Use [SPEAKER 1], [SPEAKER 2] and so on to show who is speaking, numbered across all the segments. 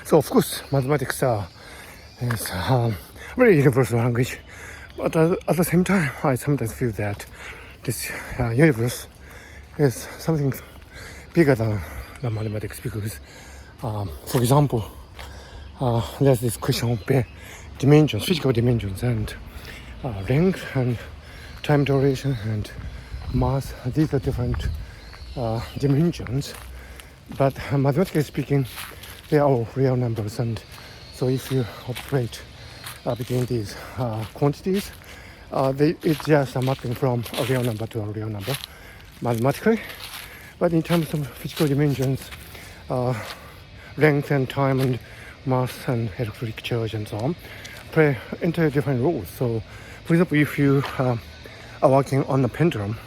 [SPEAKER 1] So of course, mathematics is very universal language, but at the same time, I sometimes feel that this universe is something bigger than mathematics because, for example, there's this question of dimensions, physical dimensions, and length and time duration and mass. These are different dimensions, but mathematically speaking, they are all real numbers, and so if you operate between these quantities, it's just a mapping from a real number to a real number mathematically. But in terms of physical dimensions, length and time and mass and electric charge and so on play entirely different roles. So, for example, if you are working on a pendulum,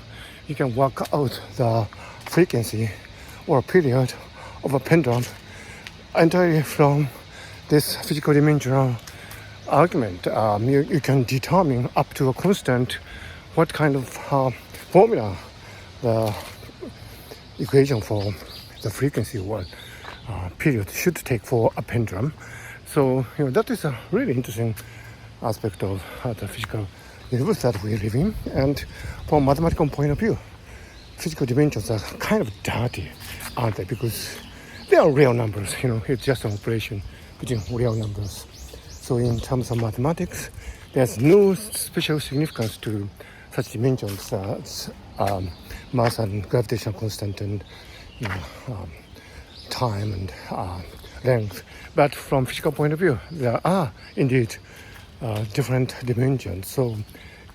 [SPEAKER 1] you can work out the frequency or period of a pendulum entirely from this physical dimensional argument. You can determine up to a constant what kind of formula the equation for the frequency or period should take for a pendulum. So that is a really interesting aspect of the physical universe that we live in. And from a mathematical point of view, physical dimensions are kind of dirty, aren't they? Because they are real numbers. It's just an operation between real numbers. So in terms of mathematics, there's no special significance to such dimensions as mass and gravitational constant and time and length. But from physical point of view, there are indeed different dimensions. So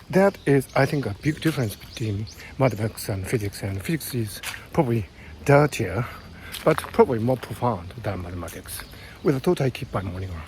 [SPEAKER 1] that is, I think, a big difference between mathematics and physics. And physics is probably dirtier, but probably more profound than mathematics. With a thought, I keep my morning on.